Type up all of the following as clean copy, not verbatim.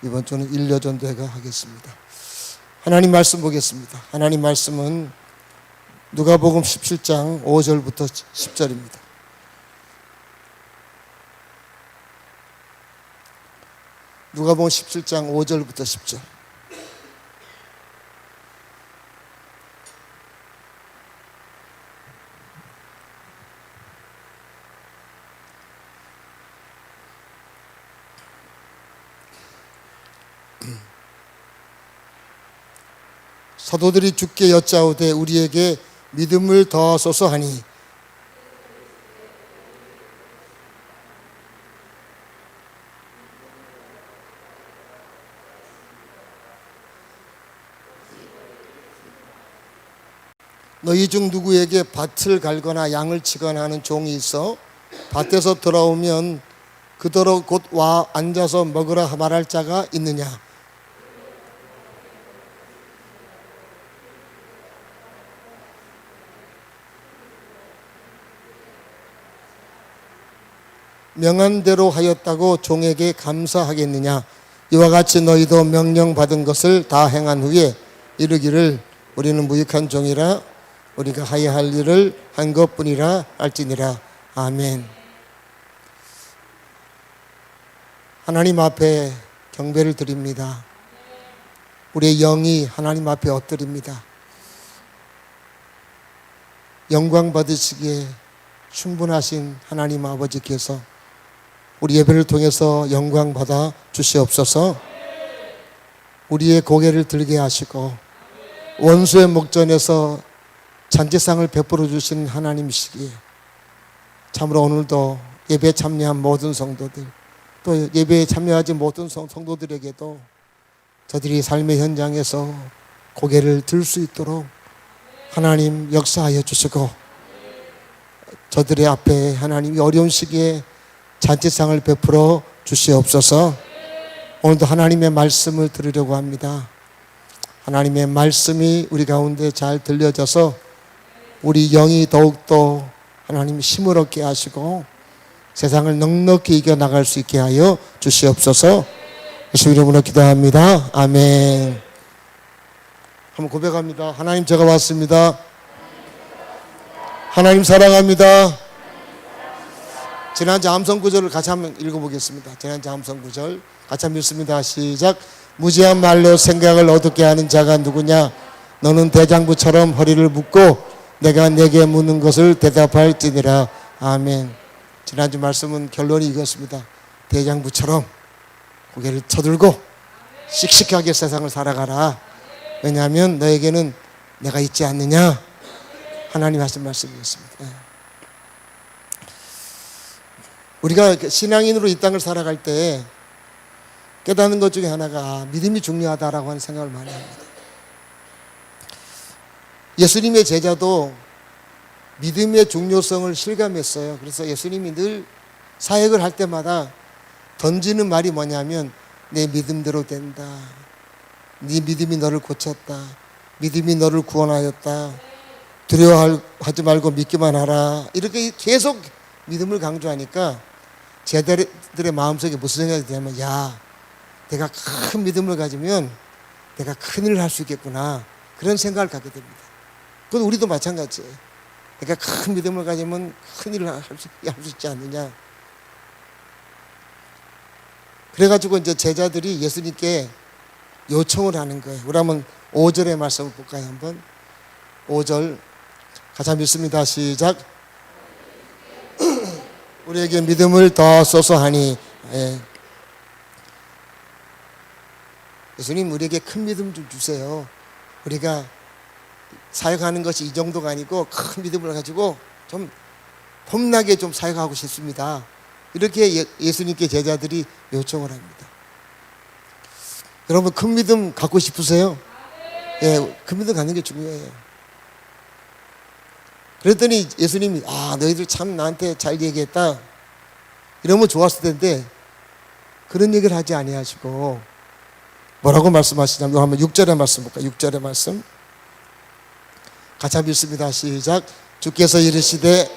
이번 주는 일여전도회가 하겠습니다. 하나님 말씀 보겠습니다. 하나님 말씀은 누가복음 17장 5절부터 10절입니다. 누가복음 17장 5절부터 10절. 사도들이 주께 여짜오되 우리에게 믿음을 더하소서 하니 너희 중 누구에게 밭을 갈거나 양을 치거나 하는 종이 있어 밭에서 돌아오면 그더러 곧 와 앉아서 먹으라 말할 자가 있느냐? 명한 대로 하였다고 종에게 감사하겠느냐? 이와 같이 너희도 명령받은 것을 다 행한 후에 이르기를 우리는 무익한 종이라 우리가 하여야 할 일을 한 것뿐이라 할지니라. 아멘. 하나님 앞에 경배를 드립니다. 우리의 영이 하나님 앞에 엎드립니다. 영광 받으시기에 충분하신 하나님 아버지께서 우리 예배를 통해서 영광 받아 주시옵소서. 우리의 고개를 들게 하시고 원수의 목전에서 잔치상을 베풀어 주신 하나님이시기에 참으로 오늘도 예배에 참여한 모든 성도들 또 예배에 참여하지 못한 성도들에게도 저들이 삶의 현장에서 고개를 들 수 있도록 하나님 역사하여 주시고 저들의 앞에 하나님이 어려운 시기에 잔치상을 베풀어 주시옵소서. 오늘도 하나님의 말씀을 들으려고 합니다. 하나님의 말씀이 우리 가운데 잘 들려져서 우리 영이 더욱더 하나님 힘을 얻게 하시고 세상을 넉넉히 이겨나갈 수 있게 하여 주시옵소서. 예수 이름으로 기도합니다. 아멘. 한번 고백합니다. 하나님 제가 왔습니다. 하나님 사랑합니다. 지난 잠언 구절을 같이 한번 읽어보겠습니다. 지난 잠언 구절 같이 한번 읽습니다. 시작. 무지한 말로 생각을 어둡게 하는 자가 누구냐? 너는 대장부처럼 허리를 묶고 내가 내게 묻는 것을 대답할지니라. 아멘. 지난주 말씀은 결론이 이것입니다. 대장부처럼 고개를 쳐들고 씩씩하게 세상을 살아가라. 왜냐하면 너에게는 내가 있지 않느냐? 하나님 하신 말씀이었습니다. 우리가 신앙인으로 이 땅을 살아갈 때 깨닫는 것 중에 하나가 믿음이 중요하다라고 하는 생각을 많이 합니다. 예수님의 제자도 믿음의 중요성을 실감했어요. 그래서 예수님이 늘 사역을 할 때마다 던지는 말이 뭐냐면 내 믿음대로 된다. 네 믿음이 너를 고쳤다. 믿음이 너를 구원하였다. 두려워하지 말고 믿기만 하라. 이렇게 계속 믿음을 강조하니까 제자들의 마음속에 무슨 생각이 드냐면 야, 내가 큰 믿음을 가지면 내가 큰일을 할 수 있겠구나. 그런 생각을 갖게 됩니다. 그건 우리도 마찬가지예요. 내가 큰 믿음을 가지면 큰일을 할 수 있지 않느냐. 그래가지고 이제 제자들이 예수님께 요청을 하는 거예요. 우리 한번 5절의 말씀을 볼까요? 한번 5절 같이 한번 읽습니다. 시작. 우리에게 믿음을 더하소서 하니. 예. 예수님 우리에게 큰 믿음 좀 주세요. 우리가 사역하는 것이 이 정도가 아니고 큰 믿음을 가지고 좀 폼나게 좀 사역하고 싶습니다. 이렇게 예수님께 제자들이 요청을 합니다. 여러분 큰 믿음 갖고 싶으세요? 예, 큰 믿음 갖는 게 중요해요. 그랬더니 예수님이 너희들 참 나한테 잘 얘기했다 이러면 좋았을 텐데 그런 얘기를 하지 아니하시고 뭐라고 말씀하시냐면 한번 6절의 말씀 볼까요? 6절의 말씀 같이 한번 읽습니다. 시작. 주께서 이르시되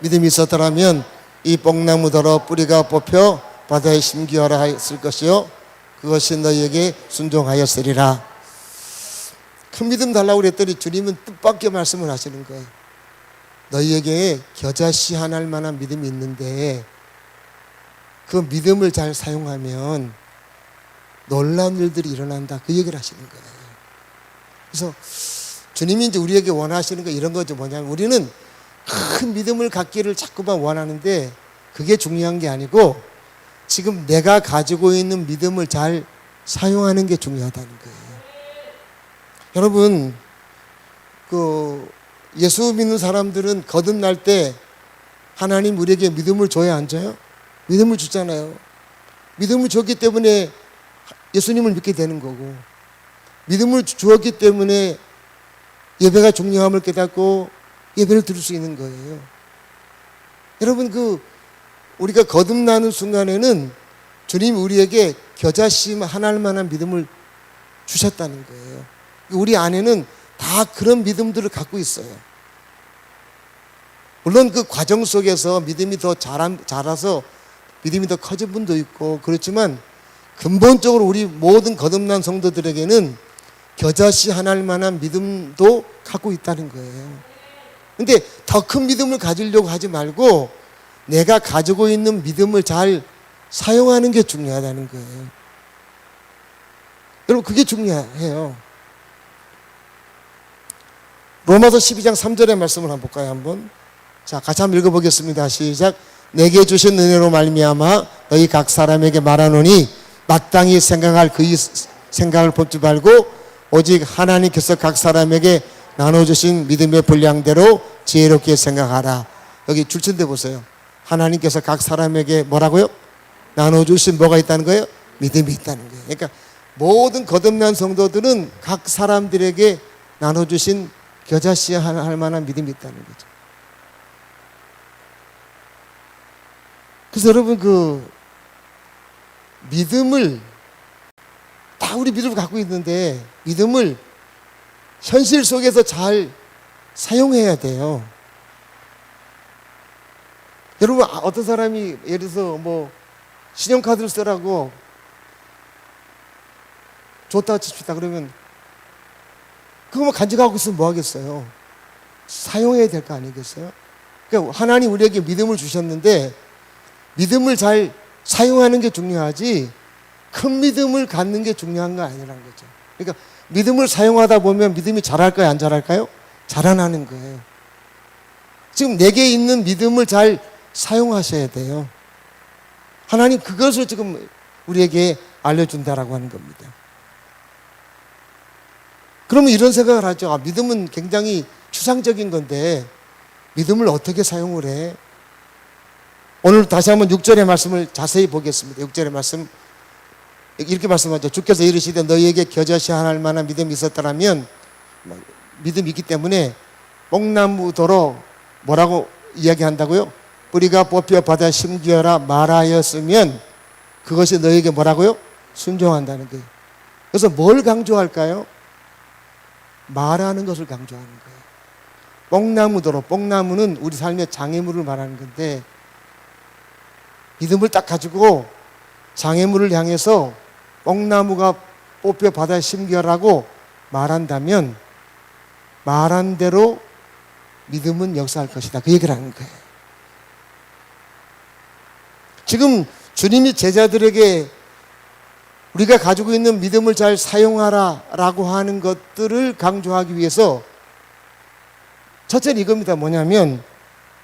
믿음이 있었더라면 이 뽕나무더러 뿌리가 뽑혀 바다에 심기하라 했을 것이요 그것이 너희에게 순종하였으리라. 큰 믿음 달라고 그랬더니 주님은 뜻밖의 말씀을 하시는 거예요. 너희에게 겨자씨 하나 할 만한 믿음이 있는데 그 믿음을 잘 사용하면 놀라운 일들이 일어난다. 그 얘기를 하시는 거예요. 그래서 주님이 이제 우리에게 원하시는 거 이런 거죠. 뭐냐면 우리는 큰 믿음을 갖기를 자꾸만 원하는데 그게 중요한 게 아니고 지금 내가 가지고 있는 믿음을 잘 사용하는 게 중요하다는 거예요. 여러분, 예수 믿는 사람들은 거듭날 때 하나님 우리에게 믿음을 줘야 안 줘요? 믿음을 주잖아요. 믿음을 줬기 때문에 예수님을 믿게 되는 거고, 믿음을 주었기 때문에 예배가 중요함을 깨닫고 예배를 드릴 수 있는 거예요. 여러분, 우리가 거듭나는 순간에는 주님이 우리에게 겨자씨 하나할 만한 믿음을 주셨다는 거예요. 우리 안에는 다 그런 믿음들을 갖고 있어요. 물론 그 과정 속에서 믿음이 더 자라서 믿음이 더 커진 분도 있고 그렇지만 근본적으로 우리 모든 거듭난 성도들에게는 겨자씨 하나할 만한 믿음도 갖고 있다는 거예요. 근데 더 큰 믿음을 가지려고 하지 말고 내가 가지고 있는 믿음을 잘 사용하는 게 중요하다는 거예요. 여러분, 그게 중요해요. 로마서 12장 3절의 말씀을 한번 볼까요? 한번. 자, 같이 한번 읽어보겠습니다. 시작. 내게 주신 은혜로 말미암아 너희 각 사람에게 말하노니 마땅히 생각할 그의 생각을 본줄 말고 오직 하나님께서 각 사람에게 나눠주신 믿음의 분량대로 지혜롭게 생각하라. 여기 줄친데 보세요. 하나님께서 각 사람에게 뭐라고요? 나눠주신 뭐가 있다는 거예요? 믿음이 있다는 거예요. 그러니까 모든 거듭난 성도들은 각 사람들에게 나눠주신 겨자씨 할 만한 믿음이 있다는 거죠. 그래서 여러분, 믿음을 다 우리 믿음을 갖고 있는데 믿음을 현실 속에서 잘 사용해야 돼요. 여러분, 어떤 사람이 예를 들어서 신용카드를 쓰라고 줬다 칩시다 그러면 그거 간직하고 있으면 뭐 하겠어요? 사용해야 될 거 아니겠어요? 그러니까 하나님 우리에게 믿음을 주셨는데 믿음을 잘 사용하는 게 중요하지 큰 믿음을 갖는 게 중요한 거 아니라는 거죠. 그러니까 믿음을 사용하다 보면 믿음이 자랄까요? 안 자랄까요? 자라나는 거예요. 지금 내게 있는 믿음을 잘 사용하셔야 돼요. 하나님 그것을 지금 우리에게 알려준다라고 하는 겁니다. 그러면 이런 생각을 하죠. 믿음은 굉장히 추상적인 건데 믿음을 어떻게 사용을 해? 오늘 다시 한번 6절의 말씀을 자세히 보겠습니다. 6절의 말씀 이렇게 말씀하죠. 주께서 이르시되 너희에게 겨자씨 하나 할 만한 믿음이 있었더라면 믿음이 있기 때문에 뽕나무도로 뭐라고 이야기한다고요? 뿌리가 뽑혀 바다에 심기어라 말하였으면 그것이 너희에게 뭐라고요? 순종한다는 거예요. 그래서 뭘 강조할까요? 말하는 것을 강조하는 거예요. 뽕나무도로, 뽕나무는 우리 삶의 장애물을 말하는 건데 믿음을 딱 가지고 장애물을 향해서 뽕나무가 뽑혀 바다에 심기어라고 말한다면 말한 대로 믿음은 역사할 것이다. 그 얘기를 하는 거예요. 지금 주님이 제자들에게 우리가 가지고 있는 믿음을 잘 사용하라라고 하는 것들을 강조하기 위해서 첫째는 이겁니다. 뭐냐면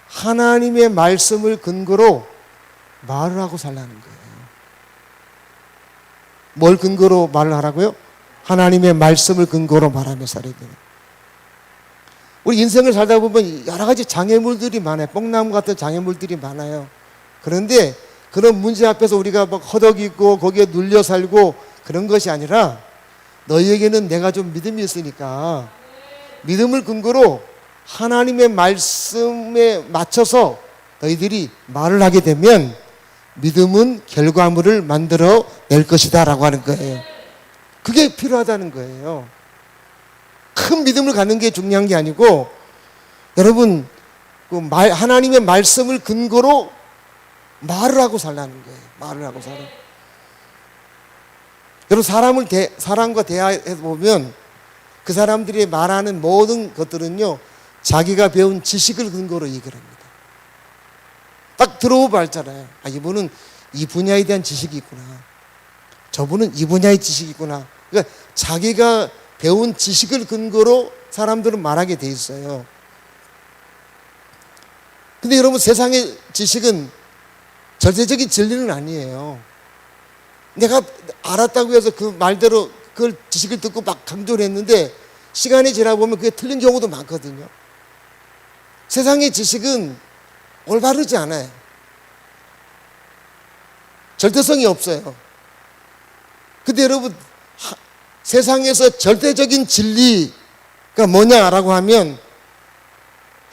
하나님의 말씀을 근거로 말을 하고 살라는 거예요. 뭘 근거로 말을 하라고요? 하나님의 말씀을 근거로 말하며 살아야 돼요. 우리 인생을 살다 보면 여러 가지 장애물들이 많아요. 뽕나무 같은 장애물들이 많아요. 그런데 그런 문제 앞에서 우리가 막 허덕이고 거기에 눌려 살고 그런 것이 아니라 너희에게는 내가 좀 믿음이 있으니까 믿음을 근거로 하나님의 말씀에 맞춰서 너희들이 말을 하게 되면 믿음은 결과물을 만들어 낼 것이다 라고 하는 거예요. 그게 필요하다는 거예요. 큰 믿음을 갖는 게 중요한 게 아니고 여러분 하나님의 말씀을 근거로 말을 하고 살라는 거예요. 말을 하고 살아. 여러분, 사람과 대화해 보면 그 사람들이 말하는 모든 것들은요, 자기가 배운 지식을 근거로 얘기를 합니다. 딱 들어보면 알잖아요. 아, 이분은 이 분야에 대한 지식이 있구나. 저분은 이 분야의 지식이 있구나. 그러니까 자기가 배운 지식을 근거로 사람들은 말하게 돼 있어요. 근데 여러분, 세상의 지식은 절대적인 진리는 아니에요. 내가 알았다고 해서 그 말대로 그 지식을 듣고 막 강조를 했는데 시간이 지나보면 그게 틀린 경우도 많거든요. 세상의 지식은 올바르지 않아요. 절대성이 없어요. 근데 여러분, 세상에서 절대적인 진리가 뭐냐라고 하면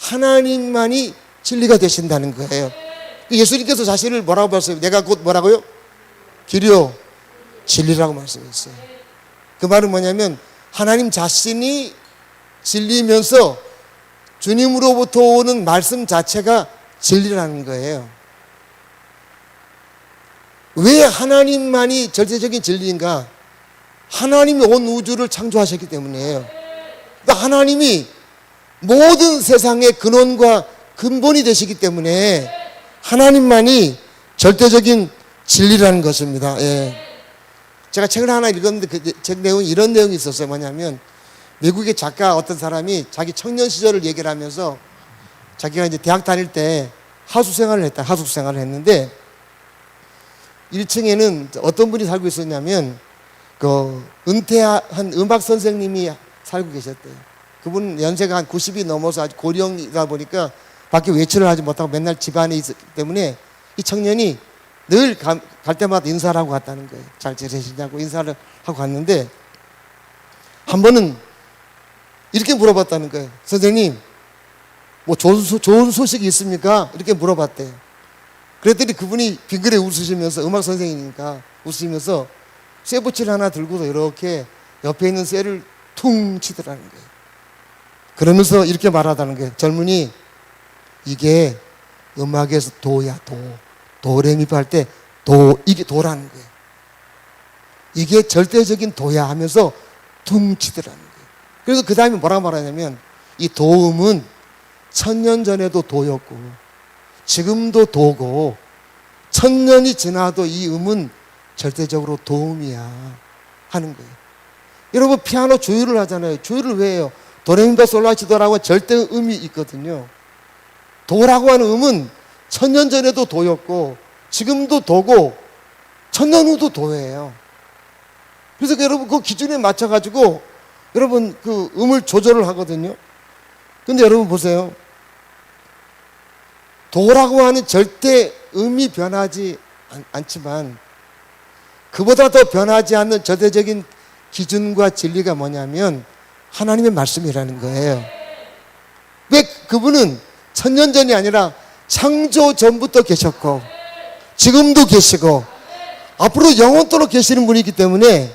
하나님만이 진리가 되신다는 거예요. 예수님께서 자신을 뭐라고 말씀하셨어요? 내가 곧 뭐라고요? 길이요 진리라고 말씀했어요. 그 말은 뭐냐면 하나님 자신이 진리면서 주님으로부터 오는 말씀 자체가 진리라는 거예요. 왜 하나님만이 절대적인 진리인가? 하나님이 온 우주를 창조하셨기 때문이에요. 그러니까 하나님이 모든 세상의 근원과 근본이 되시기 때문에 하나님만이 절대적인 진리라는 것입니다. 예. 제가 책을 하나 읽었는데 그 책 내용이 이런 내용이 있었어요. 뭐냐면 미국의 작가 어떤 사람이 자기 청년 시절을 얘기를 하면서 자기가 이제 대학 다닐 때 하숙 생활을 했는데 1층에는 어떤 분이 살고 있었냐면 그 은퇴한 음악 선생님이 살고 계셨대요. 그분은 연세가 한 90이 넘어서 아주 고령이다 보니까 밖에 외출을 하지 못하고 맨날 집안에 있었기 때문에 이 청년이 늘 갈 때마다 인사를 하고 갔다는 거예요. 잘 지내시냐고 인사를 하고 갔는데 한 번은 이렇게 물어봤다는 거예요. 선생님, 뭐 좋은 소식이 있습니까? 이렇게 물어봤대요. 그랬더니 그분이 빙그레 웃으시면서, 음악 선생님이니까 웃으시면서 쇠붙이를 하나 들고서 이렇게 옆에 있는 쇠를 퉁 치더라는 거예요. 그러면서 이렇게 말하다는 거예요. 젊은이, 이게 음악에서 도야, 도. 도레미파 할 때 도, 이게 도라는 거예요. 이게 절대적인 도야 하면서 퉁 치더라는 거예요. 그래서 그 다음에 뭐라고 말하냐면 이 도음은 1000년 전에도 도였고 지금도 도고 1000년이 지나도 이 음은 절대적으로 도음이야 하는 거예요. 여러분, 피아노 조율을 하잖아요. 조율을 왜 해요? 도레미파 솔라시도라고 절대음이 있거든요. 도라고 하는 음은 1000년 전에도 도였고 지금도 도고 1000년 후도 도예요. 그래서 여러분 그 기준에 맞춰가지고 여러분 그 음을 조절을 하거든요. 근데 여러분 보세요. 도라고 하는 절대 음이 변하지 않지만 그보다 더 변하지 않는 절대적인 기준과 진리가 뭐냐면 하나님의 말씀이라는 거예요. 왜 그분은 1000년 전이 아니라 창조 전부터 계셨고 지금도 계시고 앞으로 영원토록 계시는 분이기 때문에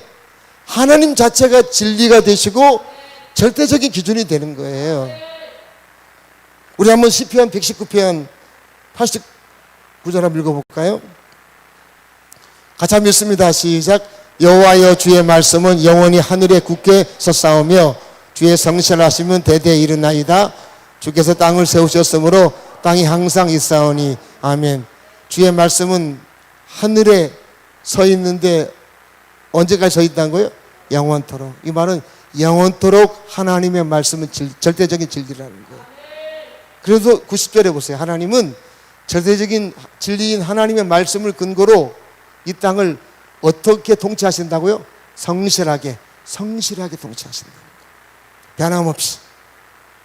하나님 자체가 진리가 되시고 절대적인 기준이 되는 거예요. 우리 한번 시편 119편 89절 한번 읽어볼까요? 같이 한번 읽습니다. 시작. 여호와여, 주의 말씀은 영원히 하늘에 굳게 섰사오며 주의 성실하심은 대대 이르나이다. 주께서 땅을 세우셨으므로 땅이 항상 있사오니. 아멘. 주의 말씀은 하늘에 서 있는데 언제까지 서 있다는 거예요? 영원토록. 이 말은 영원토록 하나님의 말씀은 절대적인 진리라는 거예요. 그래서 90절에 보세요. 하나님은 절대적인 진리인 하나님의 말씀을 근거로 이 땅을 어떻게 통치하신다고요? 성실하게 통치하신다는 거예요. 변함없이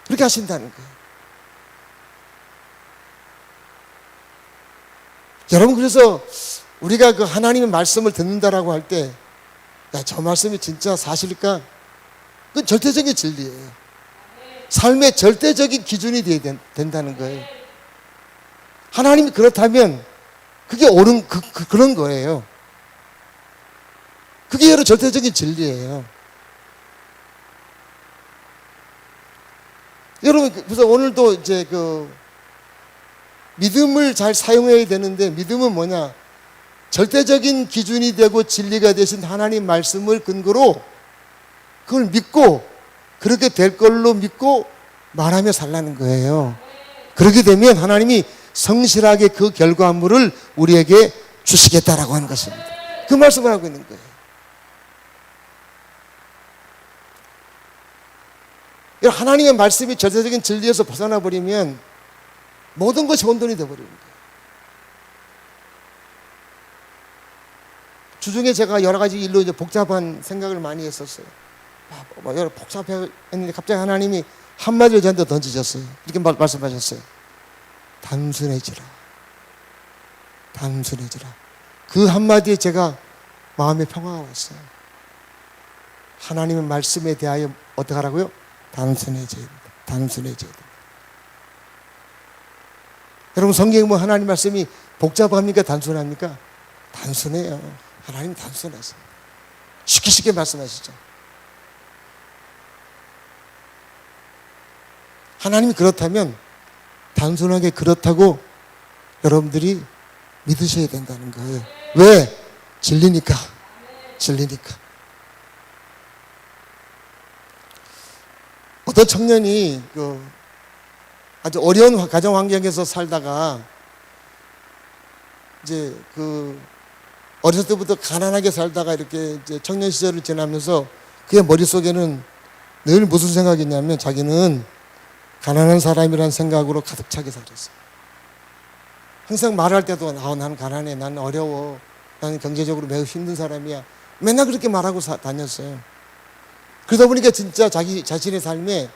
그렇게 하신다는 거예요. 여러분, 그래서 우리가 그 하나님의 말씀을 듣는다라고 할 때, 야, 저 말씀이 진짜 사실일까? 그건 절대적인 진리예요. 삶의 절대적인 기준이 돼야 된다는 거예요. 하나님이 그렇다면 그게 옳은 그런 거예요. 그게 여러 절대적인 진리예요. 여러분, 그래서 오늘도 이제 믿음을 잘 사용해야 되는데, 믿음은 뭐냐? 절대적인 기준이 되고 진리가 되신 하나님 말씀을 근거로 그걸 믿고, 그렇게 될 걸로 믿고 말하며 살라는 거예요. 그렇게 되면 하나님이 성실하게 그 결과물을 우리에게 주시겠다라고 하는 것입니다. 그 말씀을 하고 있는 거예요. 하나님의 말씀이 절대적인 진리에서 벗어나 버리면 모든 것이 혼돈이 되어버리는 거예요. 주중에 제가 여러 가지 일로 이제 복잡한 생각을 많이 했었어요. 여러 복잡했는데 갑자기 하나님이 한마디를 저한테 던지셨어요. 이렇게 말씀하셨어요. 단순해지라. 단순해지라. 그 한마디에 제가 마음에 평화가 왔어요. 하나님의 말씀에 대하여 어떻게 하라고요? 단순해져야 됩니다. 단순해져야 됩니다. 여러분, 성경에 뭐 하나님 말씀이 복잡합니까? 단순합니까? 단순해요. 하나님 단순하세요. 쉽게 말씀하시죠. 하나님이 그렇다면 단순하게 그렇다고 여러분들이 믿으셔야 된다는 거예요. 왜? 진리니까. 진리니까. 어떤 청년이 아주 어려운 가정 환경에서 살다가 이제 어렸을 때부터 가난하게 살다가 이렇게 이제 청년 시절을 지나면서 그의 머릿속에는 늘 무슨 생각이냐면 자기는 가난한 사람이라는 생각으로 가득 차게 살았어요. 항상 말할 때도 나는 가난해, 나는 어려워, 나는 경제적으로 매우 힘든 사람이야. 맨날 그렇게 말하고 다녔어요. 그러다 보니까 진짜 자기 자신의 삶에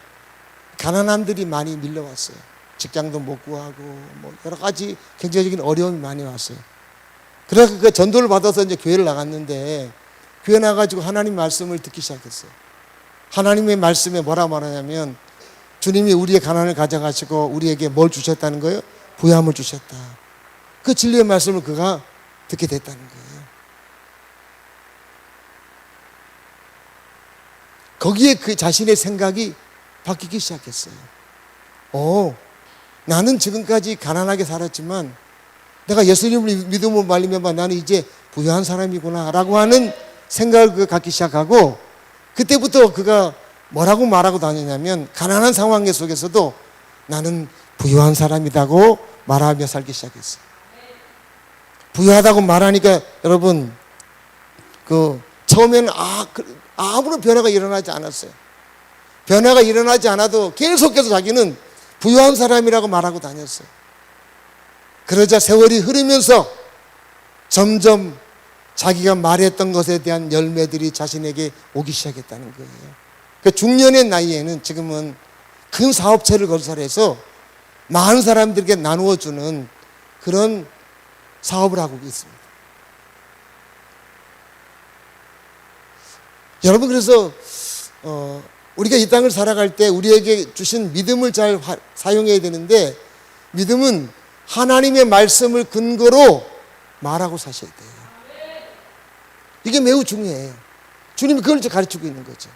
가난함들이 많이 밀려왔어요. 직장도 못 구하고 뭐 여러 가지 경제적인 어려움이 많이 왔어요. 그래서 그 전도를 받아서 이제 교회를 나갔는데, 교회 나가지고 하나님 말씀을 듣기 시작했어요. 하나님의 말씀에 뭐라 말하냐면 주님이 우리의 가난을 가져가시고 우리에게 뭘 주셨다는 거예요? 부유함을 주셨다. 그 진리의 말씀을 그가 듣게 됐다는 거예요. 거기에 그 자신의 생각이 바뀌기 시작했어요. 나는 지금까지 가난하게 살았지만 내가 예수님을 믿음으로 말리면 나는 이제 부유한 사람이구나 라고 하는 생각을 갖기 시작하고, 그때부터 그가 뭐라고 말하고 다니냐면 가난한 상황 속에서도 나는 부유한 사람이라고 말하며 살기 시작했어요. 부유하다고 말하니까 여러분, 처음에는 아무런 변화가 일어나지 않았어요. 변화가 일어나지 않아도 계속해서 자기는 부유한 사람이라고 말하고 다녔어요. 그러자 세월이 흐르면서 점점 자기가 말했던 것에 대한 열매들이 자신에게 오기 시작했다는 거예요. 그 중년의 나이에는 지금은 큰 사업체를 건설해서 많은 사람들에게 나누어주는 그런 사업을 하고 있습니다. 여러분, 그래서 우리가 이 땅을 살아갈 때 우리에게 주신 믿음을 잘 사용해야 되는데, 믿음은 하나님의 말씀을 근거로 말하고 사셔야 돼요. 이게 매우 중요해요. 주님이 그걸 가르치고 있는 거죠.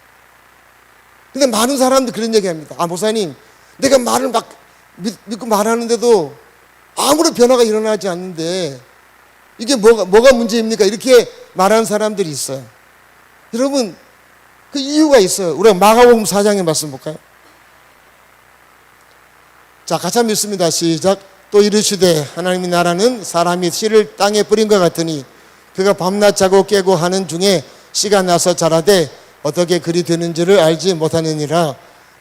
근데 많은 사람들 그런 얘기 합니다. 목사님, 내가 말을 막 믿고 말하는데도 아무런 변화가 일어나지 않는데 이게 뭐가 문제입니까? 이렇게 말하는 사람들이 있어요. 여러분, 그 이유가 있어요. 우리가 마가복음 4장의 말씀 볼까요? 자, 같이 한번 읽습니다. 시작. 또 이르시되 하나님의 나라는 사람이 씨를 땅에 뿌린 것 같으니 그가 밤낮 자고 깨고 하는 중에 씨가 나서 자라되 어떻게 그리 되는지를 알지 못하느니라.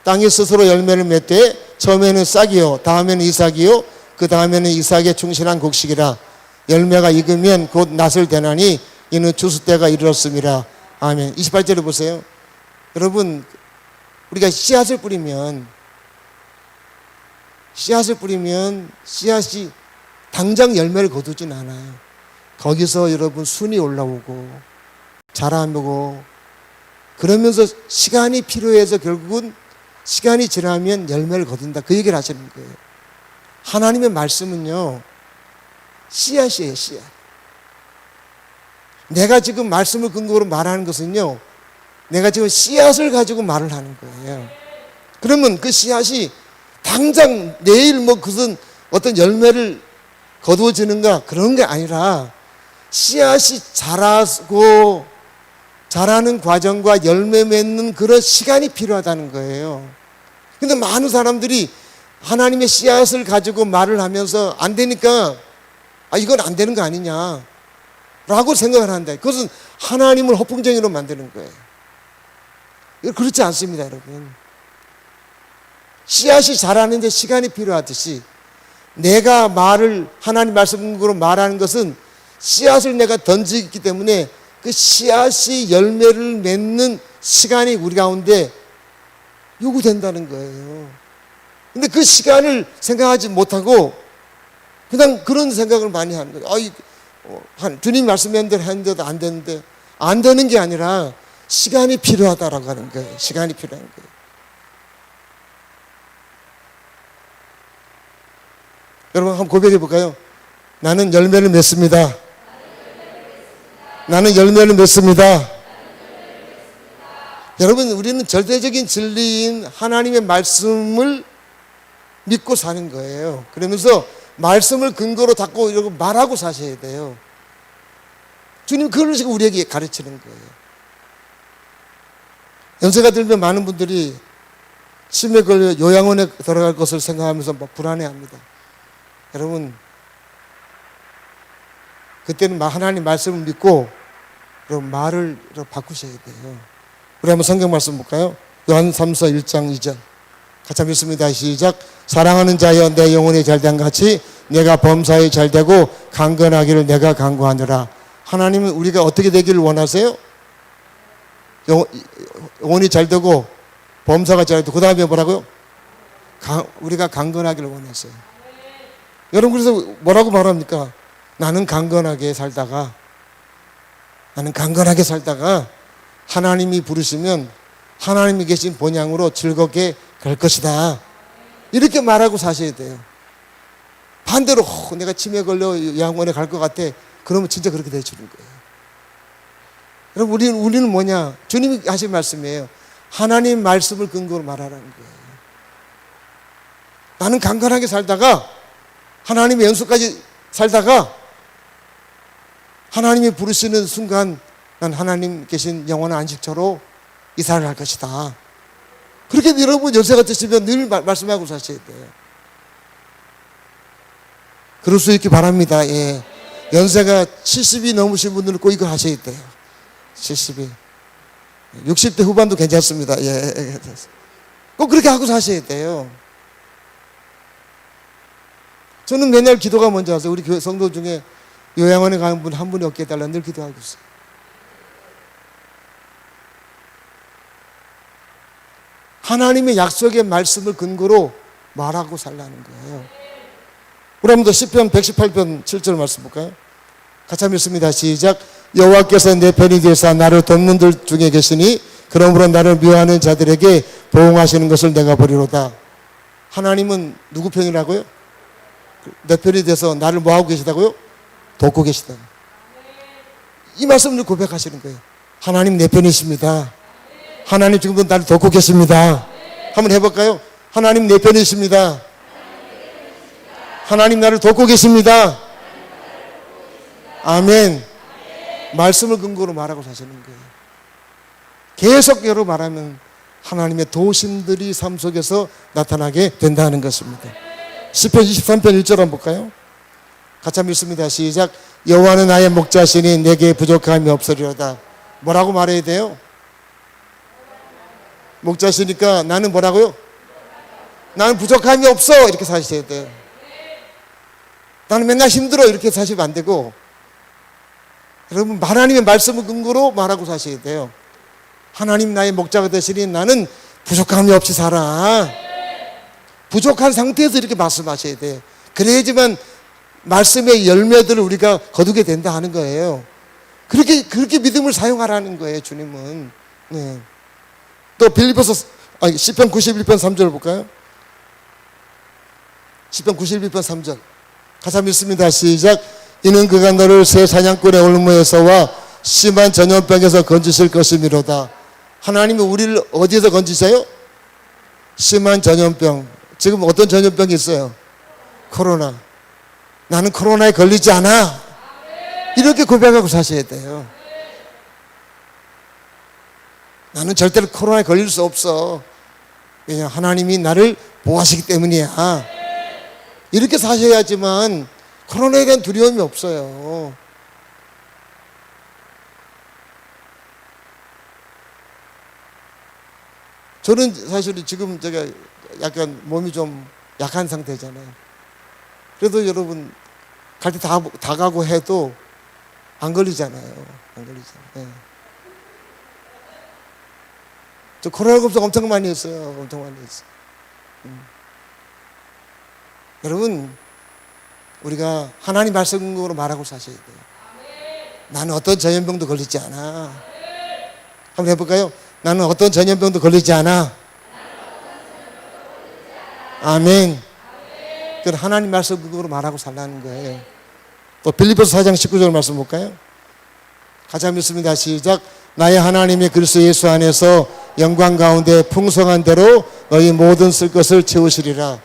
땅이 스스로 열매를 맺되 처음에는 싹이요 다음에는 이삭이요 그 다음에는 이삭에 충실한 곡식이라. 열매가 익으면 곧 낫을 대나니 이는 추수 때가 이르렀음이라. 아멘. 28절에 보세요. 여러분, 우리가 씨앗을 뿌리면 씨앗이 당장 열매를 거두진 않아요. 거기서 여러분 순이 올라오고 자라고 그러면서 시간이 필요해서 결국은 시간이 지나면 열매를 거둔다. 그 얘기를 하시는 거예요. 하나님의 말씀은요, 씨앗이에요, 씨앗. 내가 지금 말씀을 근거로 말하는 것은요, 내가 지금 씨앗을 가지고 말을 하는 거예요. 그러면 그 씨앗이 당장 내일 무슨 어떤 열매를 거두어지는가 그런 게 아니라 씨앗이 자라고 자라는 과정과 열매 맺는 그런 시간이 필요하다는 거예요. 근데 많은 사람들이 하나님의 씨앗을 가지고 말을 하면서 안 되니까 이건 안 되는 거 아니냐 라고 생각을 한다. 그것은 하나님을 허풍쟁이로 만드는 거예요. 그렇지 않습니다, 여러분. 씨앗이 자라는데 시간이 필요하듯이 내가 말을 하나님 말씀으로 말하는 것은 씨앗을 내가 던지기 때문에 그 씨앗이 열매를 맺는 시간이 우리 가운데 요구된다는 거예요. 근데 그 시간을 생각하지 못하고 그냥 그런 생각을 많이 하는 거예요. 주님 말씀했는데도 안 되는데, 안 되는 게 아니라 시간이 필요하다라고 하는 거예요. 시간이 필요한 거예요. 여러분 한번 고백해 볼까요? 나는 열매를 맺습니다. 나는 열매를 맺습니다. 여러분, 우리는 절대적인 진리인 하나님의 말씀을 믿고 사는 거예요. 그러면서 말씀을 근거로 잡고 이러고 말하고 사셔야 돼요. 주님 그런 식으로 우리에게 가르치는 거예요. 연세가 들면 많은 분들이 치매 걸려 요양원에 들어갈 것을 생각하면서 막 불안해합니다. 여러분, 그때는 하나님 말씀을 믿고 그럼 말을 바꾸셔야 돼요. 우리 한번 성경 말씀 볼까요? 요한 3서 1장 2절 같이 한번 읽습니다. 시작. 사랑하는 자여 내 영혼이 잘된 같이 내가 범사에 잘되고 강건하기를 내가 간구하노라. 하나님은 우리가 어떻게 되기를 원하세요? 영혼이 잘되고 범사가 잘되고 그 다음에 뭐라고요? 우리가 강건하기를 원하세요. 여러분, 그래서 뭐라고 말합니까? 나는 강건하게 살다가 하나님이 부르시면 하나님이 계신 본향으로 즐겁게 갈 것이다. 이렇게 말하고 사셔야 돼요. 반대로 내가 치매 걸려 요양원에 갈 것 같아. 그러면 진짜 그렇게 되어주는 거예요. 여러분, 우리는 뭐냐? 주님이 하신 말씀이에요. 하나님 말씀을 근거로 말하라는 거예요. 나는 강건하게 살다가 하나님의 연수까지 살다가 하나님이 부르시는 순간 난 하나님 계신 영원한 안식처로 이사를 할 것이다. 그렇게 여러분 연세가 드시면 늘 말씀하고 사셔야 돼요. 그럴 수 있기 바랍니다. 예. 연세가 70이 넘으신 분들은 꼭 이거 하셔야 돼요. 70이. 60대 후반도 괜찮습니다. 예. 꼭 그렇게 하고 사셔야 돼요. 저는 맨날 기도가 먼저 와서 우리 교회 성도 중에 요양원에 가는 분 한 분이 없게 해달라 늘 기도하고 있어요. 하나님의 약속의 말씀을 근거로 말하고 살라는 거예요. 우리 한번 더 시편 118편 7절 말씀 볼까요? 같이 한번 읽습니다. 시작. 여호와께서 내 편이 되사 나를 돕는 들 중에 계시니 그러므로 나를 미워하는 자들에게 보응하시는 것을 내가 보리로다. 하나님은 누구 편이라고요? 내 편이 돼서 나를 뭐하고 계시다고요? 돕고 계시다. 이 말씀을 고백하시는 거예요. 하나님 내 편이십니다. 하나님 지금도 나를 돕고 계십니다. 한번 해볼까요? 하나님 내 편이십니다. 하나님 나를 돕고 계십니다. 아멘. 말씀을 근거로 말하고 사시는 거예요. 계속 여러 말하면 하나님의 도심들이 삶 속에서 나타나게 된다는 것입니다. 시편 23편 1절 한번 볼까요? 같이 한번 읽습니다. 시작. 여호와는 나의 목자시니 내게 부족함이 없으리로다. 뭐라고 말해야 돼요? 목자시니까 나는 뭐라고요? 나는 부족함이 없어. 이렇게 사셔야 돼요. 나는 맨날 힘들어. 이렇게 사시면 안 되고, 여러분 하나님의 말씀을 근거로 말하고 사셔야 돼요. 하나님 나의 목자가 되시니 나는 부족함이 없이 살아. 부족한 상태에서 이렇게 말씀하셔야 돼요. 그래야지만 말씀의 열매들을 우리가 거두게 된다 하는 거예요. 그렇게 믿음을 사용하라는 거예요, 주님은. 네. 또 시편 91편 3절 볼까요? 시편 91편 3절. 같이 한번 읽습니다. 시작. 이는 그가 너를 새 사냥꾼의 올무에서와 심한 전염병에서 건지실 것이미로다. 하나님이 우리를 어디에서 건지세요? 심한 전염병. 지금 어떤 전염병이 있어요? 코로나. 나는 코로나에 걸리지 않아. 이렇게 고백하고 사셔야 돼요. 나는 절대로 코로나에 걸릴 수 없어. 왜냐하면 하나님이 나를 보호하시기 때문이야. 이렇게 사셔야지만 코로나에 대한 두려움이 없어요. 저는 사실 지금 제가 약간 몸이 좀 약한 상태잖아요. 그래도 여러분 갈 때 다 가고 해도 안 걸리잖아요. 안 걸리잖아요. 네. 저 코로나 검사 엄청 많이 했어요. 엄청 많이 했어요. 여러분, 우리가 하나님 말씀으로 말하고 사셔야 돼요. 나는 어떤 전염병도 걸리지 않아. 한번 해볼까요? 나는 어떤 전염병도 걸리지 않아. 아멘. 그건 하나님 말씀으로 말하고 살라는 거예요. 또 빌립보서 4장 19절 말씀 볼까요? 같이 한번 읽습니다. 시작. 나의 하나님의 그리스도 예수 안에서 영광 가운데 풍성한 대로 너희 모든 쓸 것을 채우시리라.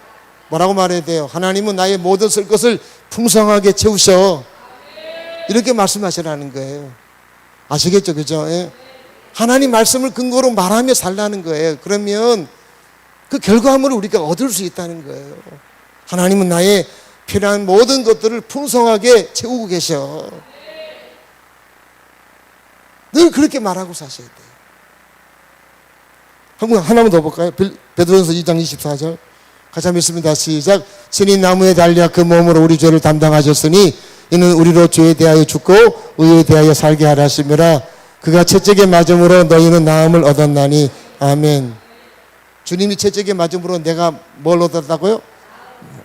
뭐라고 말해야 돼요? 하나님은 나의 모든 쓸 것을 풍성하게 채우셔. 이렇게 말씀하시라는 거예요. 아시겠죠? 그죠? 예? 하나님 말씀을 근거로 말하며 살라는 거예요. 그러면 그 결과물을 우리가 얻을 수 있다는 거예요. 하나님은 나의 필요한 모든 것들을 풍성하게 채우고 계셔. 늘 그렇게 말하고 사셔야 돼요. 하나만 더 볼까요? 베드로전서 2장 24절. 같이 한번 읽습니다. 시작. 신이 나무에 달려 그 몸으로 우리 죄를 담당하셨으니 이는 우리로 죄에 대하여 죽고 의에 대하여 살게 하라 하심이라. 그가 채찍에 맞음으로 너희는 나음을 얻었나니. 아멘. 주님이 채찍에 맞음으로 내가 뭘 얻었다고요?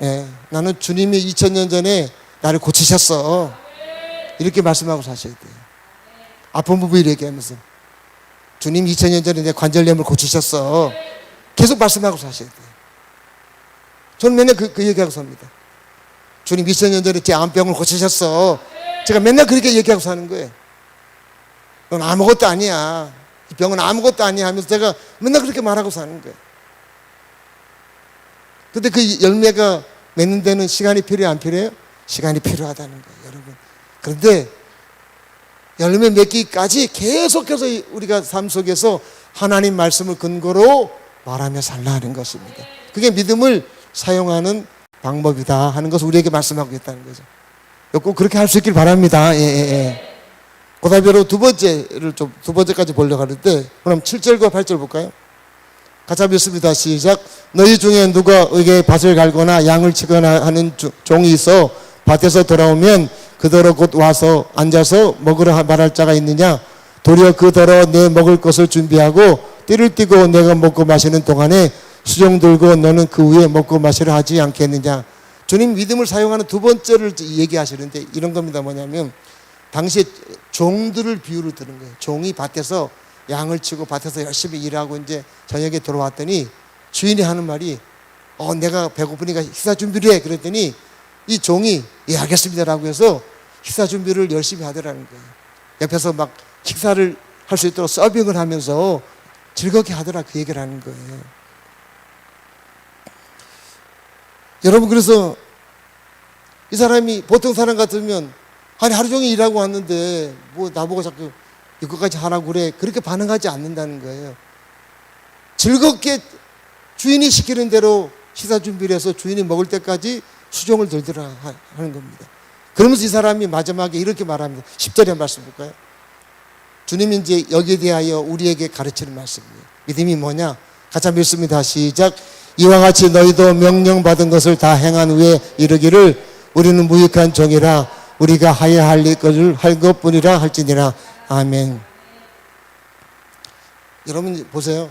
예, 나는 주님이 2000년 전에 나를 고치셨어. 이렇게 말씀하고 사셔야 돼요. 아픈 부부 이렇게 하면서 주님 2000년 전에 내 관절염을 고치셨어. 계속 말씀하고 사셔야 돼요. 저는 맨날 그 얘기하고 삽니다. 주님 2000년 전에 제 암병을 고치셨어. 제가 맨날 그렇게 얘기하고 사는 거예요. 넌 아무것도 아니야. 이 병은 아무것도 아니야 하면서 제가 맨날 그렇게 말하고 사는 거예요. 근데 그 열매가 맺는 데는 시간이 필요해요? 안 필요해요? 시간이 필요하다는 거예요, 여러분. 그런데 열매 맺기까지 계속해서 우리가 삶 속에서 하나님 말씀을 근거로 말하며 살라 하는 것입니다. 그게 믿음을 사용하는 방법이다 하는 것을 우리에게 말씀하고 있다는 거죠. 꼭 그렇게 할 수 있길 바랍니다. 고다비로 두 번째까지 보려고 하는데, 그럼 7절과 8절 볼까요? 같이 한번 읽습니다. 시작. 너희 중에 누가 의게 밭을 갈거나 양을 치거나 하는 종이 있어 밭에서 돌아오면 그더러 곧 와서 앉아서 먹으라 말할 자가 있느냐? 도리어 그더러 내 먹을 것을 준비하고 띠를 띠고 내가 먹고 마시는 동안에 수종 들고 너는 그 위에 먹고 마시라 하지 않겠느냐? 주님 믿음을 사용하는 두 번째를 얘기하시는데 이런 겁니다. 뭐냐면 당시에 종들을 비유를 드는 거예요. 종이 밭에서 양을 치고 밭에서 열심히 일하고 이제 저녁에 돌아왔더니 주인이 하는 말이 내가 배고프니까 식사 준비를 해. 그랬더니 이 종이 예 알겠습니다라고 해서 식사 준비를 열심히 하더라는 거예요. 옆에서 막 식사를 할 수 있도록 서빙을 하면서 즐겁게 하더라 그 얘기를 하는 거예요. 여러분 그래서 이 사람이 보통 사람 같으면 아니 하루 종일 일하고 왔는데 뭐 나보고 자꾸 이거까지 하라고 그래. 그렇게 반응하지 않는다는 거예요. 즐겁게 주인이 시키는 대로 식사 준비를 해서 주인이 먹을 때까지 수종을 들더라 하는 겁니다. 그러면서 이 사람이 마지막에 이렇게 말합니다. 10절의 말씀 볼까요? 주님이 이제 여기에 대하여 우리에게 가르치는 말씀이에요. 믿음이 뭐냐? 같이 한번 읽습니다. 시작. 이와 같이 너희도 명령받은 것을 다 행한 후에 이르기를 우리는 무익한 종이라 우리가 하여야 할 것을 할 것뿐이라 할지니라. 아멘. 여러분 보세요.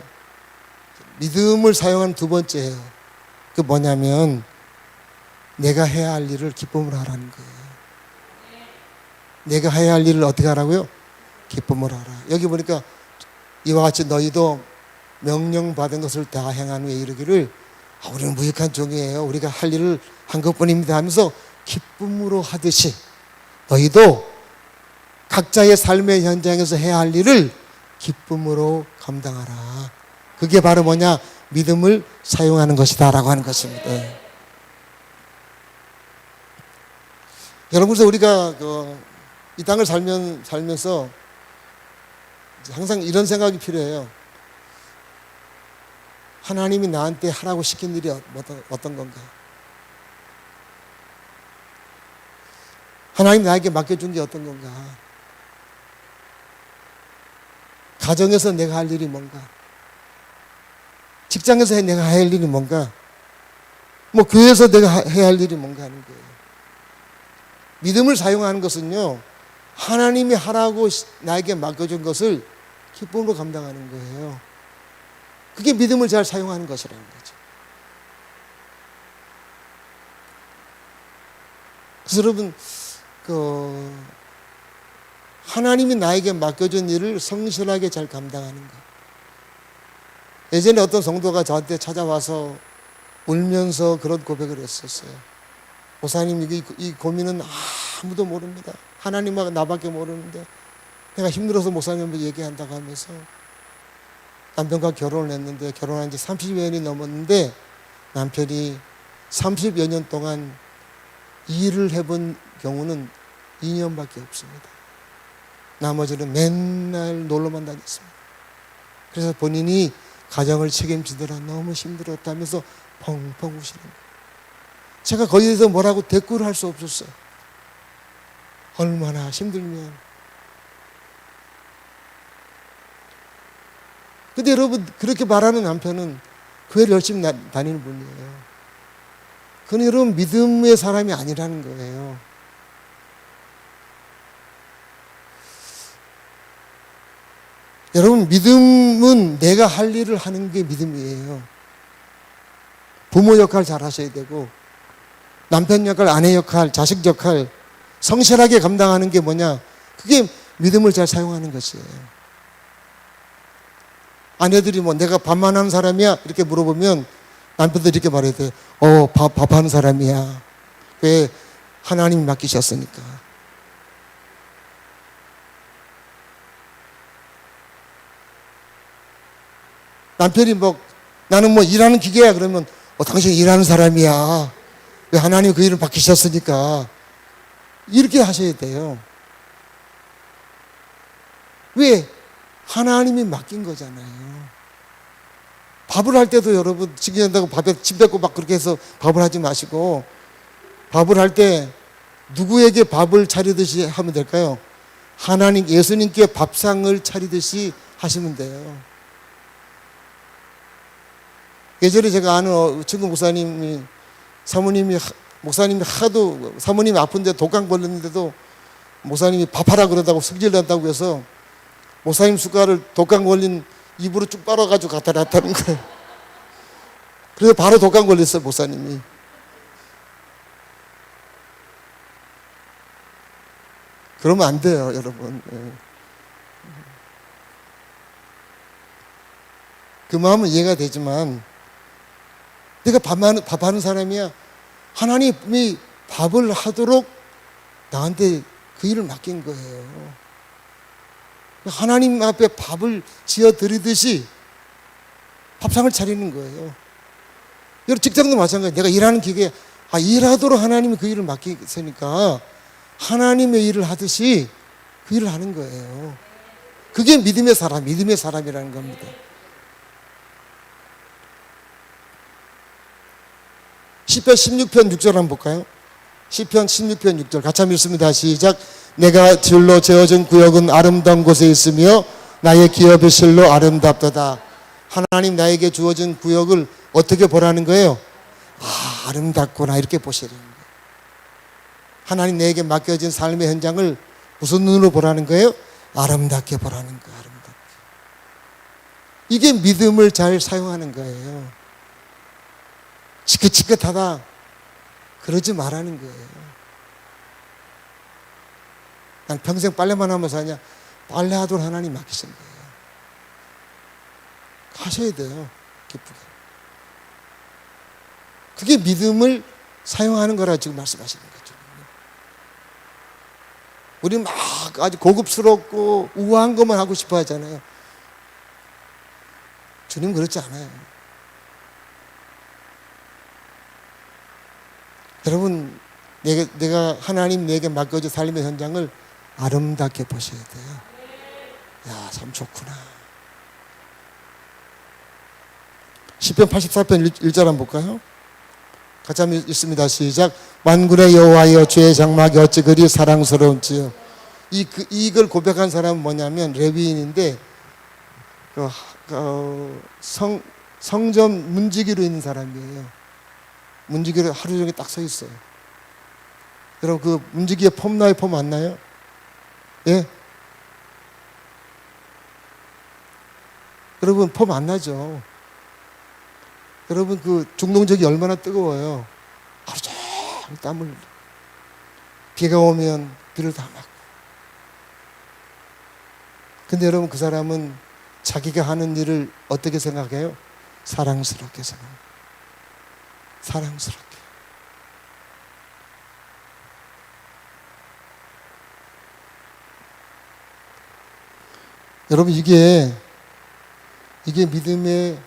믿음을 사용한 두 번째예요. 그 뭐냐면 내가 해야 할 일을 기쁨으로 하라는 거예요. 내가 해야 할 일을 어떻게 하라고요? 기쁨으로 하라. 여기 보니까 이와 같이 너희도 명령받은 것을 다 행한 후에 이르기를 우리는 무익한 종이에요. 우리가 할 일을 한 것뿐입니다 하면서 기쁨으로 하듯이 너희도 각자의 삶의 현장에서 해야 할 일을 기쁨으로 감당하라. 그게 바로 뭐냐? 믿음을 사용하는 것이다 라고 하는 것입니다. 여러분, 그래서 우리가 이 땅을 살면서 항상 이런 생각이 필요해요. 하나님이 나한테 하라고 시킨 일이 어떤 건가? 하나님 나에게 맡겨준 게 어떤 건가? 가정에서 내가 할 일이 뭔가? 직장에서 내가 해야 할 일이 뭔가? 뭐 교회에서 내가 해야 할 일이 뭔가 하는 거예요. 믿음을 사용하는 것은요, 하나님이 하라고 나에게 맡겨준 것을 기쁨으로 감당하는 거예요. 그게 믿음을 잘 사용하는 것이라는 거죠. 그래서 여러분, 하나님이 나에게 맡겨준 일을 성실하게 잘 감당하는 것. 예전에 어떤 성도가 저한테 찾아와서 울면서 그런 고백을 했었어요. 목사님, 이 고민은 아무도 모릅니다. 하나님하고 나밖에 모르는데 내가 힘들어서 목사님한테 얘기한다고 하면서 남편과 결혼을 했는데 결혼한 지 30여 년이 넘었는데 남편이 30여 년 동안 일을 해본 경우는 2년밖에 없습니다. 나머지는 맨날 놀러만 다녔습니다. 그래서 본인이 가정을 책임지느라 너무 힘들었다면서 펑펑 우시는 거예요. 제가 거기에서 뭐라고 대꾸를 할 수 없었어요. 얼마나 힘들면. 근데 여러분, 그렇게 말하는 남편은 교회를 열심히 다니는 분이에요. 그건 여러분 믿음의 사람이 아니라는 거예요. 여러분, 믿음은 내가 할 일을 하는 게 믿음이에요. 부모 역할 잘 하셔야 되고 남편 역할, 아내 역할, 자식 역할 성실하게 감당하는 게 뭐냐? 그게 믿음을 잘 사용하는 것이에요. 아내들이 뭐 내가 밥만 하는 사람이야? 이렇게 물어보면 남편들이 이렇게 말해야 돼요. 밥하는 사람이야. 왜? 하나님이 맡기셨으니까. 남편이 나는 일하는 기계야. 그러면 당신 일하는 사람이야. 왜? 하나님이 그 일을 맡기셨으니까. 이렇게 하셔야 돼요. 왜? 하나님이 맡긴 거잖아요. 밥을 할 때도 여러분, 지kin다고 밥에 침 뱉고 막 그렇게 해서 밥을 하지 마시고, 밥을 할 때 누구에게 밥을 차리듯이 하면 될까요? 하나님, 예수님께 밥상을 차리듯이 하시면 돼요. 예전에 제가 아는 친구 목사님이, 목사님이 하도, 사모님이 아픈데 독감 걸렸는데도 목사님이 밥하라 그러다고 승질 난다고 해서 목사님 숟갈을 독감 걸린 입으로 쭉 빨아가지고 갖다 놨다는 거예요. 그래서 바로 독감 걸렸어요, 목사님이. 그러면 안 돼요, 여러분. 그 마음은 이해가 되지만, 내가 밥하는 사람이야. 하나님이 밥을 하도록 나한테 그 일을 맡긴 거예요. 하나님 앞에 밥을 지어 드리듯이 밥상을 차리는 거예요. 여러분, 직장도 마찬가지예요. 내가 일하는 기계, 일하도록 하나님이 그 일을 맡기셨으니까 하나님의 일을 하듯이 그 일을 하는 거예요. 그게 믿음의 사람이라는 겁니다. 시편 16편 6절 한번 볼까요? 시편 16편 6절 같이 한번 읽습니다. 시작. 내가 들로 재어진 구역은 아름다운 곳에 있으며 나의 기업의 실로 아름답도다. 하나님 나에게 주어진 구역을 어떻게 보라는 거예요? 아름답구나, 이렇게 보시라는 거예요. 하나님 내게 맡겨진 삶의 현장을 무슨 눈으로 보라는 거예요? 아름답게 보라는 거예요. 아름답게. 이게 믿음을 잘 사용하는 거예요. 지긋지긋하다 그러지 말라는 거예요. 난 평생 빨래만 하면서 하냐? 빨래하도록 하나님 맡기신 거예요. 하셔야 돼요. 기쁘게. 그게 믿음을 사용하는 거라 지금 말씀하시는 거죠. 우리 막 아주 고급스럽고 우아한 것만 하고 싶어 하잖아요. 주님 그렇지 않아요. 여러분, 내가 하나님 내게 맡겨진 삶의 현장을 아름답게 보셔야 돼요. 야, 참 좋구나. 시편 84편 1절 한번 볼까요? 같이 한번 읽습니다. 시작. 만군의 여호와여, 주의 장막이 어찌 그리 사랑스러운지요. 이걸 고백한 사람은 뭐냐면 레위인인데 성전 문지기로 있는 사람이에요. 문지기로 하루 종일 딱 서 있어요. 여러분 그 문지기에 폼 나요? 폼 안 나요? 예? 여러분 폼 안 나죠? 여러분 그 중동적이 얼마나 뜨거워요. 하루 종일 땀을 흘려. 비가 오면 비를 다 맞고. 근데 여러분 그 사람은 자기가 하는 일을 어떻게 생각해요? 사랑스럽게 생각해요. 사랑스럽게. 여러분 이게 믿음을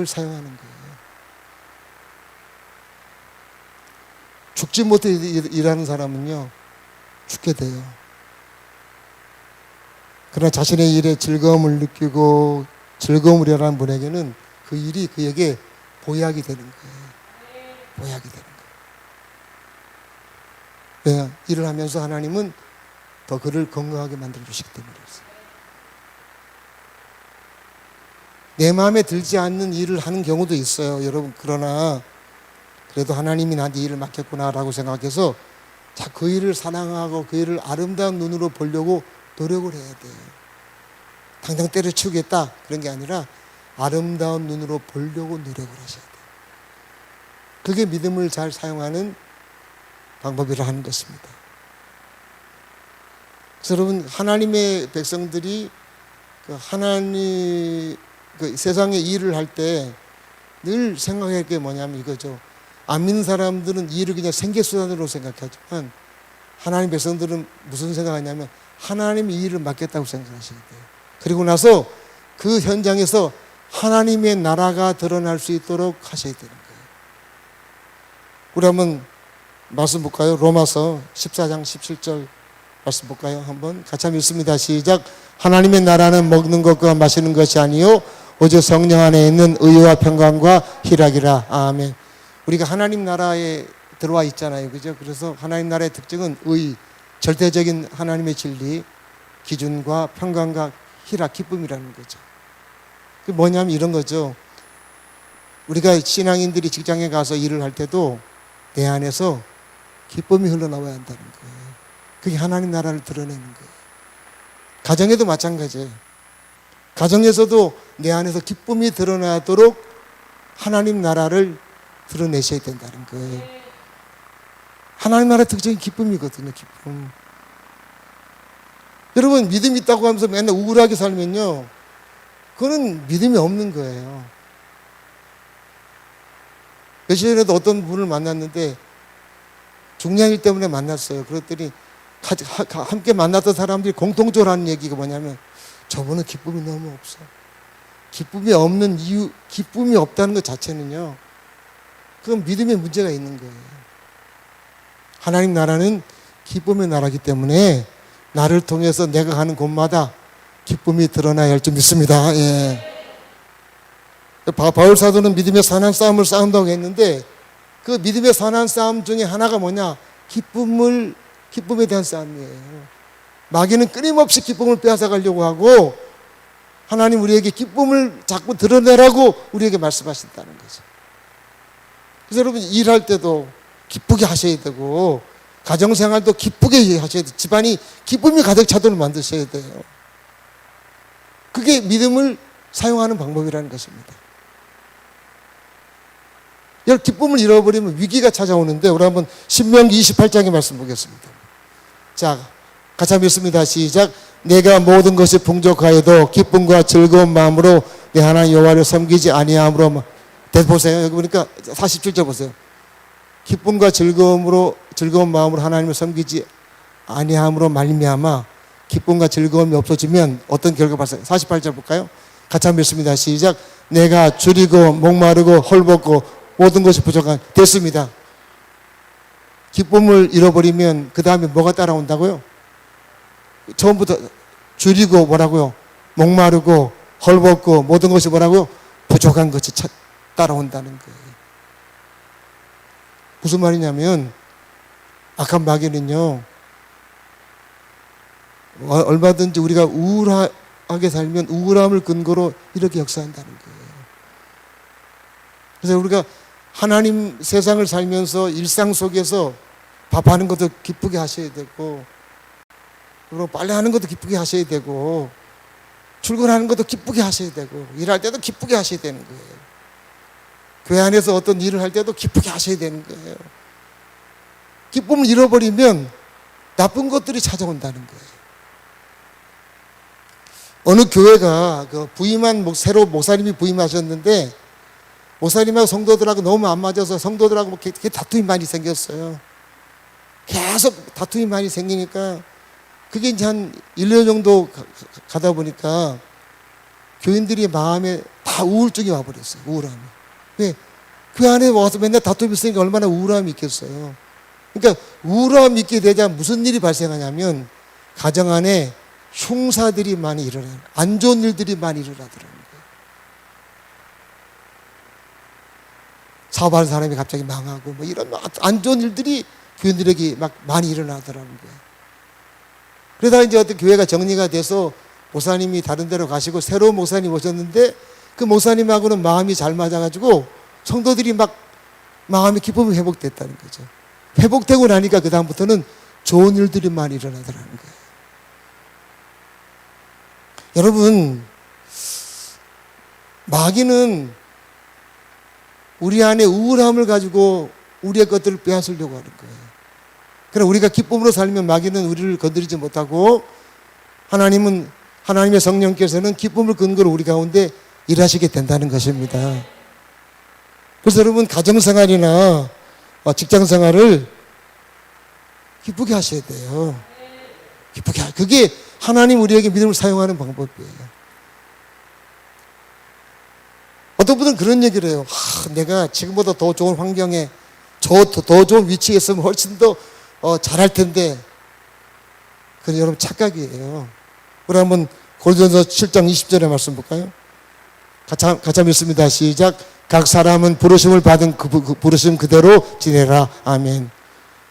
사용하는 거예요. 죽지 못해 일하는 사람은요 죽게 돼요. 그러나 자신의 일에 즐거움을 느끼고 즐거움을 일하는 분에게는 그 일이 그에게 보약이 되는 거예요. 보약이 되는 거예요. 왜? 일을 하면서 하나님은 더 그를 건강하게 만들어 주시기 때문이었어요. 내 마음에 들지 않는 일을 하는 경우도 있어요, 여러분. 그러나 그래도 하나님이 나한테 일을 맡겼구나라고 생각해서 자, 그 일을 사랑하고 그 일을 아름다운 눈으로 보려고 노력을 해야 돼요. 당장 때려치우겠다 그런 게 아니라 아름다운 눈으로 보려고 노력을 하셔야 돼요. 그게 믿음을 잘 사용하는 방법이라 하는 것입니다. 그래서 여러분 하나님의 백성들이 세상에 일을 할 때 늘 생각할 게 뭐냐면 이거죠. 안 믿는 사람들은 이 일을 그냥 생계수단으로 생각하지만 하나님 백성들은 무슨 생각하냐면 하나님이 이 일을 맡겠다고 생각하셔야 돼요. 그리고 나서 그 현장에서 하나님의 나라가 드러날 수 있도록 하셔야 되는 거예요. 우리 한번 말씀 볼까요? 로마서 14장 17절 말씀 볼까요? 한번 같이 한번 읽습니다. 시작. 하나님의 나라는 먹는 것과 마시는 것이 아니요 오직 성령 안에 있는 의와 평강과 희락이라. 아멘. 우리가 하나님 나라에 들어와 있잖아요. 그죠? 그래서 하나님 나라의 특징은 의, 절대적인 하나님의 진리, 기준과 평강과 희락, 기쁨이라는 거죠. 그게 뭐냐면 이런 거죠. 우리가 신앙인들이 직장에 가서 일을 할 때도 내 안에서 기쁨이 흘러나와야 한다는 거예요. 그게 하나님 나라를 드러내는 거예요. 가정에도 마찬가지예요. 가정에서도 내 안에서 기쁨이 드러나도록 하나님 나라를 드러내셔야 된다는 거예요. 하나님 나라의 특징이 기쁨이거든요. 기쁨. 여러분 믿음이 있다고 하면서 맨날 우울하게 살면요 그거는 믿음이 없는 거예요. 며칠 전에도 어떤 분을 만났는데 중량일 때문에 만났어요. 그랬더니 함께 만났던 사람들이 공통적으로 하는 얘기가 뭐냐면 저분은 기쁨이 너무 없어. 기쁨이 없는 이유, 기쁨이 없다는 것 자체는요 그건 믿음에 문제가 있는 거예요. 하나님 나라는 기쁨의 나라이기 때문에 나를 통해서 내가 가는 곳마다 기쁨이 드러나야 할 줄 믿습니다. 예. 바울 사도는 믿음의 선한 싸움을 싸운다고 했는데 그 믿음의 선한 싸움 중에 하나가 뭐냐? 기쁨에 대한 싸움이에요. 마귀는 끊임없이 기쁨을 빼앗아가려고 하고 하나님 우리에게 기쁨을 자꾸 드러내라고 우리에게 말씀하신다는 거죠. 그래서 여러분 일할 때도 기쁘게 하셔야 되고 가정생활도 기쁘게 하셔야 돼요. 집안이 기쁨이 가득 차도록 만드셔야 돼요. 그게 믿음을 사용하는 방법이라는 것입니다. 기쁨을 잃어버리면 위기가 찾아오는데 우리 한번 신명기 28장의 말씀 보겠습니다. 자, 같이 한번 읽습니다. 시작. 내가 모든 것이 풍족하여도 기쁨과 즐거운 마음으로 내 하나님 여호와를 섬기지 아니함으로. 보세요. 여기 보니까 47절 보세요. 기쁨과 즐거운 마음으로 하나님을 섬기지 아니함으로 말미암아 기쁨과 즐거움이 없어지면 어떤 결과가 발생? 48절 볼까요? 같이 한번 읽습니다. 시작. 내가 줄이고 목마르고 헐벗고 모든 것이 부족한 됐습니다. 기쁨을 잃어버리면 그 다음에 뭐가 따라온다고요? 처음부터 줄이고 뭐라고요? 목마르고 헐벗고 모든 것이 뭐라고요? 부족한 것이 따라온다는 거예요. 무슨 말이냐면 악한 마귀는요, 얼마든지 우리가 우울하게 살면 우울함을 근거로 이렇게 역사한다는 거예요. 그래서 우리가 하나님 세상을 살면서 일상 속에서 밥하는 것도 기쁘게 하셔야 되고, 그리고 빨래하는 것도 기쁘게 하셔야 되고, 출근하는 것도 기쁘게 하셔야 되고, 일할 때도 기쁘게 하셔야 되는 거예요. 교회 안에서 어떤 일을 할 때도 기쁘게 하셔야 되는 거예요. 기쁨을 잃어버리면 나쁜 것들이 찾아온다는 거예요. 어느 교회가 새로 목사님이 부임하셨는데, 목사님하고 성도들하고 너무 안 맞아서 성도들하고 다툼이 많이 생겼어요. 계속 다툼이 많이 생기니까 그게 이제 한 1년 정도 가다 보니까 교인들이 마음에 다 우울증이 와버렸어요. 우울함이. 왜? 그 안에 와서 맨날 다툼이 있으니까 얼마나 우울함이 있겠어요. 그러니까 우울함이 있게 되자 무슨 일이 발생하냐면 가정 안에 흉사들이 많이 일어나요. 안 좋은 일들이 많이 일어나더라는 거예요. 사업하는 사람이 갑자기 망하고 뭐 이런 안 좋은 일들이 교인들에게 막 많이 일어나더라는 거예요. 그러다가 이제 어떤 교회가 정리가 돼서 목사님이 다른 데로 가시고 새로운 목사님 오셨는데 그 목사님하고는 마음이 잘 맞아가지고 성도들이 막 마음의 기쁨이 회복됐다는 거죠. 회복되고 나니까 그 다음부터는 좋은 일들이 많이 일어나더라는 거예요. 여러분, 마귀는 우리 안에 우울함을 가지고 우리의 것들을 빼앗으려고 하는 거예요. 그러나 우리가 기쁨으로 살면 마귀는 우리를 건드리지 못하고 하나님의 성령께서는 기쁨을 근거로 우리 가운데 일하시게 된다는 것입니다. 그래서 여러분 가정생활이나 직장생활을 기쁘게 하셔야 돼요. 그게 하나님 우리에게 믿음을 사용하는 방법이에요. 어떤 분은 그런 얘기를 해요. 내가 지금보다 더 좋은 환경에 더 좋은 위치에 있으면 훨씬 더 잘할 텐데. 그건 여러분 착각이에요. 우리 한번 고린도전서 7장 20절의 말씀 볼까요? 같이 한번 읽습니다. 시작. 각 사람은 부르심을 받은 그 부르심 그대로 지내라. 아멘.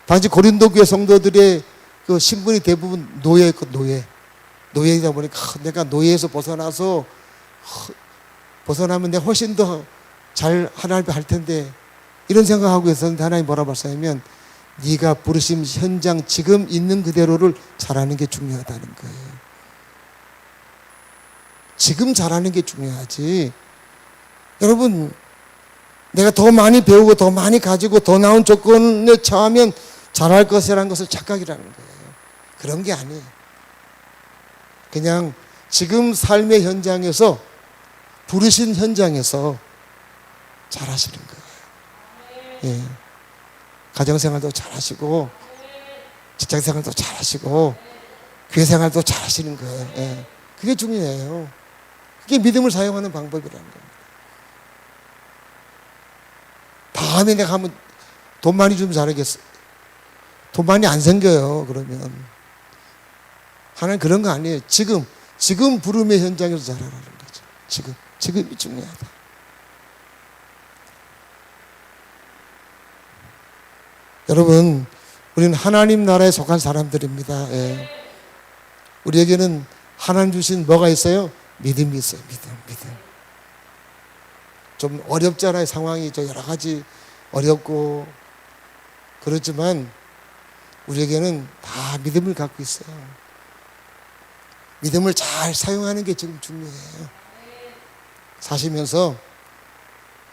당시 고린도 교회 성도들의 그 신분이 대부분 노예이다 보니까 내가 노예에서 벗어나면 내가 훨씬 더 잘 하나님 할 텐데 이런 생각하고 있었는데 하나님 뭐라고 말씀하냐면 네가 부르심 현장 지금 있는 그대로를 잘하는 게 중요하다는 거예요. 지금 잘하는 게 중요하지. 여러분, 내가 더 많이 배우고 더 많이 가지고 더 나은 조건에 처하면 잘할 것이라는 것을 착각이라는 거예요. 그런 게 아니에요. 그냥 지금 삶의 현장에서 부르신 현장에서 잘하시는 거예요. 예. 가정생활도 잘하시고 직장생활도 잘하시고 교회생활도 잘하시는 거예요. 예. 그게 중요해요. 그게 믿음을 사용하는 방법이라는 겁니다. 다음에 내가 하면 돈 많이 주면 잘하겠어. 돈 많이 안 생겨요. 그러면 하나님 그런 거 아니에요. 지금 부름의 현장에서 잘하라는 거죠. 지금이 중요하다. 여러분, 우리는 하나님 나라에 속한 사람들입니다. 예. 우리에게는 하나님 주신 뭐가 있어요? 믿음이 있어요. 믿음. 좀 어렵잖아요. 상황이 여러 가지 어렵고 그렇지만 우리에게는 다 믿음을 갖고 있어요. 믿음을 잘 사용하는 게 지금 중요해요. 사시면서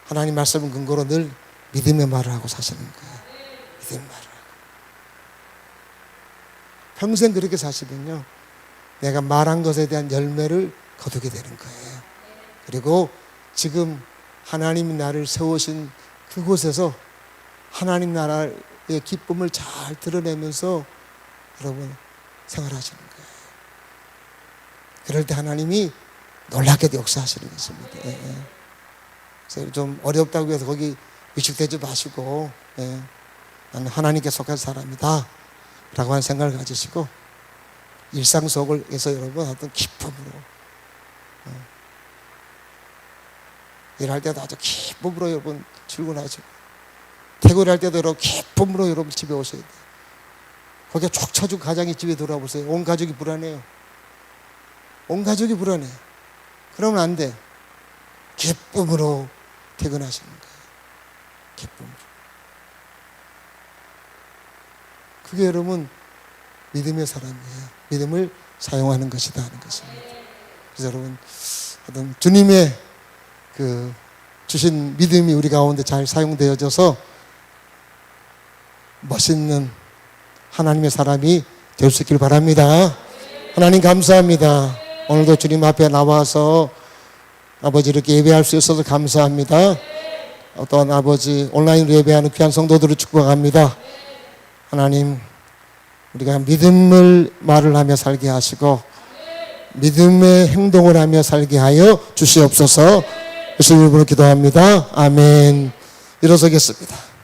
하나님 말씀을 근거로 늘 믿음의 말을 하고 사시는 거예요. 믿음의 말을 하고. 평생 그렇게 사시면요, 내가 말한 것에 대한 열매를 거두게 되는 거예요. 그리고 지금 하나님이 나를 세우신 그곳에서 하나님 나라의 기쁨을 잘 드러내면서 여러분 생활하시는 거예요. 그럴 때 하나님이 놀랍게도 역사하시는 것입니다. 예. 그래서 좀 어렵다고 해서 거기 위축되지 마시고, 예. 나는 하나님께 속한 사람이다 라고 하는 생각을 가지시고 일상 속에서 여러분 어떤 기쁨으로 일할 때도 아주 기쁨으로 여러분 출근하시고 퇴근할 때도 여러분 기쁨으로 여러분 집에 오셔야 돼요. 거기에 촉 쳐준 가장이 집에 돌아오세요. 온 가족이 불안해요. 온 가족이 불안해. 그러면 안 돼. 기쁨으로 퇴근하시는 거예요. 기쁨으로. 그게 여러분 믿음의 사람이에요. 믿음을 사용하는 것이다 하는 것입니다. 그래서 여러분 어떤 주님의 그 주신 믿음이 우리 가운데 잘 사용되어져서 멋있는 하나님의 사람이 될 수 있길 바랍니다. 하나님 감사합니다. 오늘도 주님 앞에 나와서 아버지 이렇게 예배할 수 있어서 감사합니다. 또한 아버지 온라인으로 예배하는 귀한 성도들을 축복합니다. 하나님 우리가 믿음을 말을 하며 살게 하시고 믿음의 행동을 하며 살게 하여 주시옵소서. 예수님 이름으로 기도합니다. 아멘. 일어서겠습니다.